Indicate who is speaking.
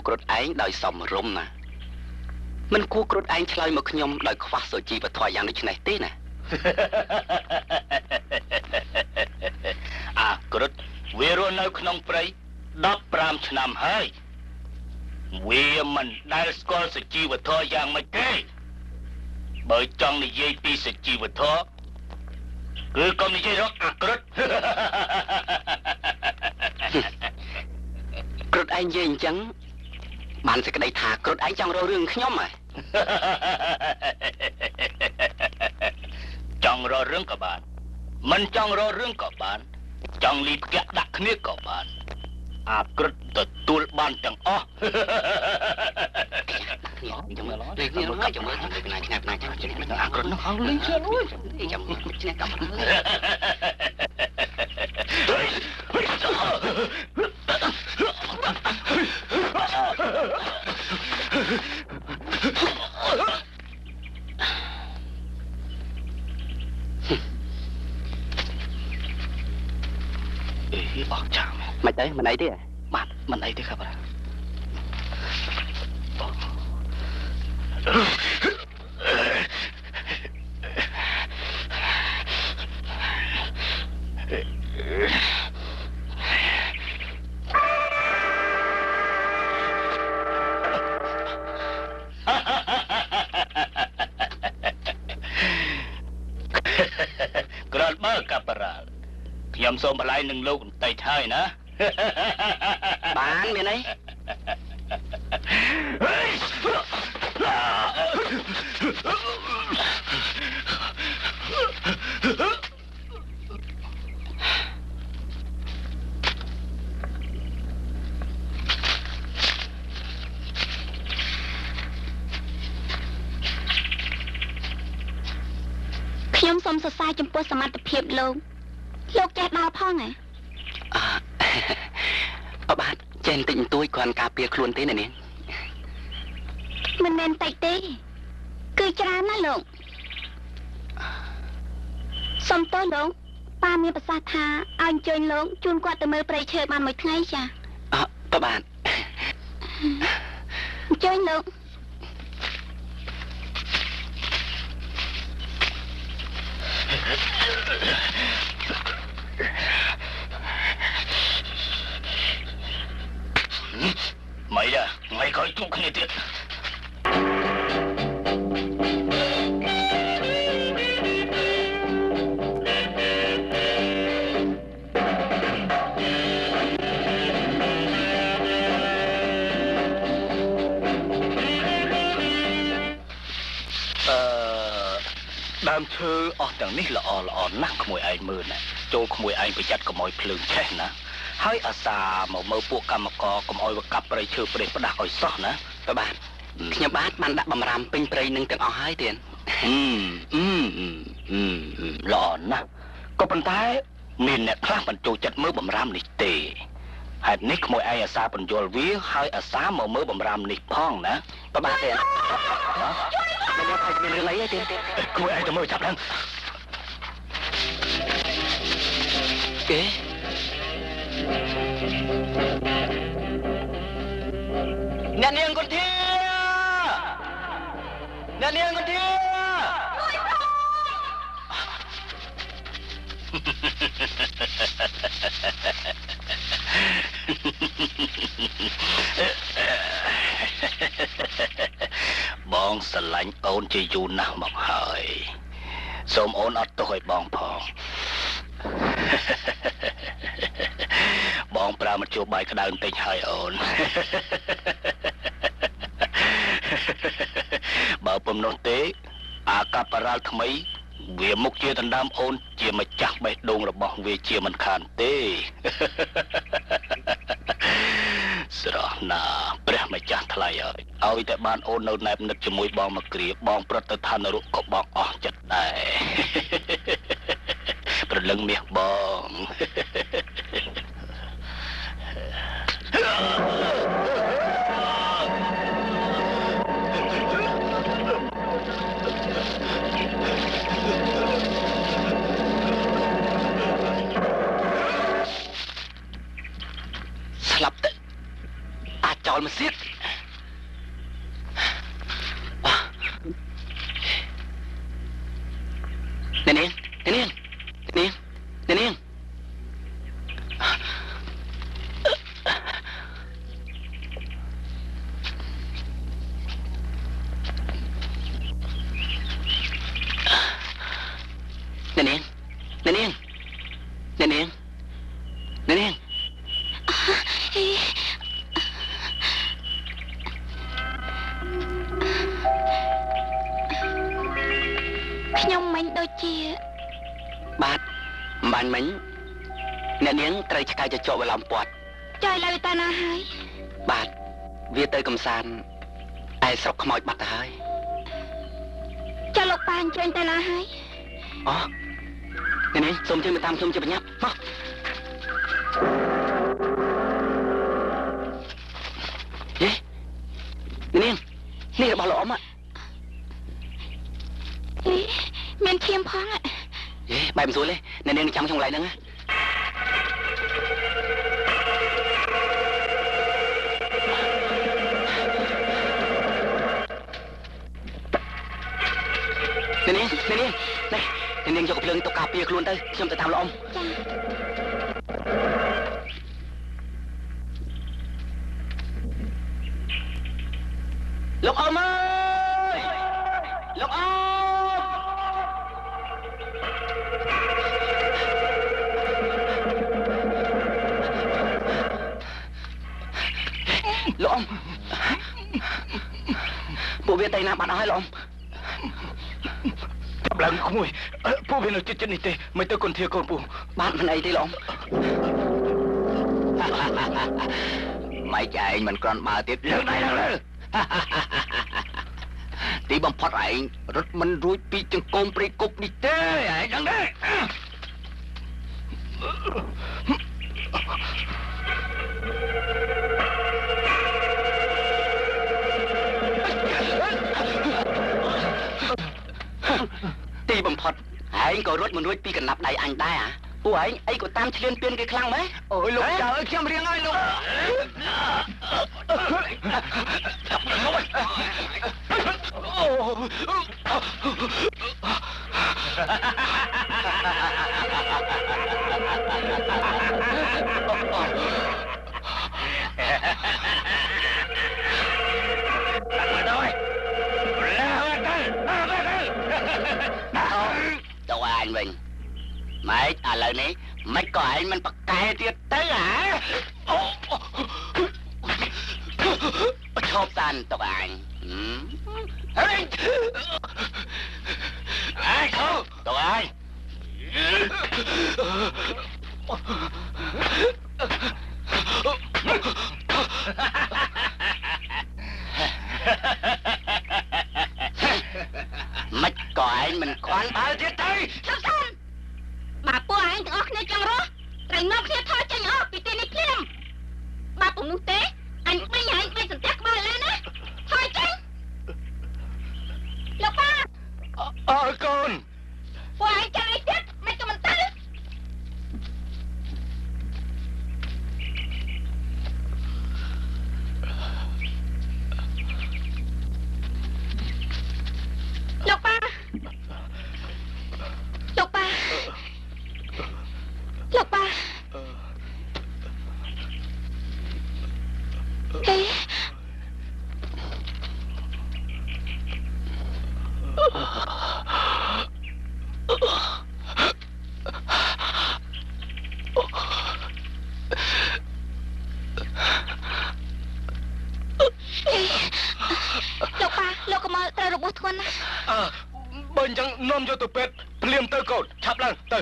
Speaker 1: ក្រុតឯងដោយសមរម្យណាមិនគួរក្រុតឯងឆ្លើយមកខ្ញុំដោយខ្វះសុជីវធម៌យ៉ាងដូចនេះទេណា
Speaker 2: អាក្រុតវារស់នៅក្នុងព្រៃ15ឆ្នាំហើយវាមិនដែលស្គាល់សុជីវធម៌យ៉ាងម៉េចទេបើចង់និយាយពីសុជីវធម៌គឺកុំនិយាយរកអាក្រុត
Speaker 1: ក្រុតឯងនិយាយអញ្ចឹងបានសេចក្តីថាក្រុតឯងចង់រករឿងខ្ញុំហ៎
Speaker 2: ចង់រករឿងក៏បានមិនចង់រករឿងក៏បានចង់លីផ្ទះដាក់គ្នាក៏បានអាក្រិតទទួលបានទាំងអស់
Speaker 1: ចាំមើលលេខនេះមកចាំមើលពីណាឆ្ងាយអាក្រិតនោះហៅលេងជឿនអើយចាំឆ្ងាយកាប់
Speaker 2: អស់ចាំ
Speaker 1: មិនអីមិនអីទេ
Speaker 2: បាទមិនអីទេครับក្រលបើកាប់រាល់ខ្ញុំសូមបលាយនឹងលោកបន្តិចហើយណា
Speaker 1: បានមានអី
Speaker 3: ខ្ញុំសូមសរសើរចំពោះសមត្ថភាពលោកចេះដល់ផងហ៎
Speaker 1: បាទចេះបន្តិចបន្តួចគ្រាន់ការពារខ្លួនទេណានាង
Speaker 3: មិនមែនតិចទេគឺច្រើនណាស់លោកសុំទោសលោកប៉ាមានប្រសាសន៍ថាឲ្យអញ្ជើញលោកជូនគាត់ទៅមើលព្រៃឈើបានមួយថ្ងៃចា
Speaker 1: បាទ
Speaker 3: អញ្ជើញលោក
Speaker 2: មិនដែរថ្ងៃក្រោយជួបគ្នាទៀតដើមឈើអស់ទាំងនេះល្អណាស់ក្មួយឯងមើលណាចូលក្មួយឯងប្រយ័ត្នកុំឲ្យភ្លើងឆេះណាហើយអាសាមកមើលពួកកម្មករកុំឲ្យវាកាប់ព្រៃឈើព្រៃផ្ដាស់ឲ្យសោះណា
Speaker 1: បាទខ្ញុំបាទបានដាក់បំរាមពេញព្រៃនឹងទាំងអស់ហើយទៀត
Speaker 2: ល្អណាស់ក៏ប៉ុន្តែមានអ្នកខ្លះមិនចូលចិត្តមើលបំរាមនេះទេហេតុនេះក្មួយឯងអាសាបញ្យល់វាហើយអាសាមកមើលបំរាមនេះផងណា
Speaker 1: បាទទៀតខ្ញុំថាមានរឿងអីទេ
Speaker 2: ក្មួយឯងទៅមើលចាប់ឡើង
Speaker 1: គេអ្នកនាងគុនធាអ្នកនាងគុនធា
Speaker 2: បងស្រឡាញ់អូនជាយូរណាស់មកហើយសូមអូនអត់ទោសឲ្យបងផងបងប្រើមធ្យោបាយក្តៅបន្តិចហើយអូនបើពុំនោះទេអាកាប់រាល់ថ្មីវាមុខជាដណ្ដើមអូនជាម្ចាស់បេះដូងរបស់វាជាមិនខានទេស្រស់ណាស់ព្រះម្ចាស់ថ្លៃឲ្យតែបានអូននៅណែបនិតជាមួយបងមកគ្រាបងប្រត់ទៅឋាននរកក៏បងអស់ចិត្តដែរប្រលឹងមាសបង
Speaker 1: ស្លាប់ទៅអាចចោលមិន ទៀតនាង
Speaker 3: ខ្ញុំមិញដូចជា
Speaker 1: បាទម្បាញ់មិញអ្នកនាងត្រូវឆ្កែចចកវាឡំពាត់
Speaker 3: ចុយឡើយតាណាហើយ
Speaker 1: បាទវាទៅកំសាន្តឯស្រុកខ្មោចបាត់ទៅហើយ
Speaker 3: ចុះលោកប៉ាអញ្ជើញតាណាហើយ
Speaker 1: អូអ្នកនាងសូមជើញទៅតាមខ្ញុំជាបញ្ញាប់មកហេអ្នកនាងនេះរបស់លោកអ៊ំ
Speaker 3: មានឈាមផង
Speaker 1: បែបមិនស្រួលទេអ្នកនាងចាំក្នុងកន្លែងហ្នឹងនាងយកកភ្លើងទៅការពារខ្លួនទៅខ្ញុំទៅតាមលោកអ៊ំលោកអ៊ំអើយលោកអ៊ំលោកអ៊ំពួកវាទៅណាបាត់ហើយលោកអ៊ំ
Speaker 2: ចាប់ឡើងក្មួយពួកវានៅចិត្តនេះទេមិនទៅគន្ធាកូនពូ
Speaker 1: បាទមិនអីទេលោកអ៊ំម៉េចឯងមិនក្រាន់បើទៀតលើកដៃឡើងលើទីបំផុតឯងរត់មិនរួចពីចង្គមព្រៃគប់នេះទេឯងដឹងទេទីបំផុតឯងក៏រត់មិនរួចពីកណ្ដាប់ដៃអញដែរពួកឯងអីក៏តាមឆ្លៀនពៀនគេខ្លាំងម៉េចអូយលោកចៅអើយខ្ញុំរៀងហើយលោកទៅអញវិញម៉េចឥឡូវនេះមិនក៏ឯងមិនប្រកែទៀតទៅហ៎ឈប់តាន់ទៅអញហេអើឈប់ទៅអញមិនក៏ឯងមិនខ្វាន់បើទៀតទៅ
Speaker 3: បើពួកឯងទាំងអស់គ្នាចង់រស់ត្រូវនាំគ្នាថយចេញអស់ពីទីនេះភ្លាមបើពុំនោះទេអញបិញឯងបិញសន្ទះក្បាលឡើយណាថយចេញលោកប៉ា
Speaker 2: អើកូន
Speaker 3: ពួកឯងចាំអីទៀតមិនក៏មិនទៅលោកប៉ាលោកកុំត្រូវរបួសធ្ងន់ណា
Speaker 2: បើអញ្ចឹងនាំយកទៅពេទ្យភ្លាមទៅកូនឆាប់ឡើងទៅ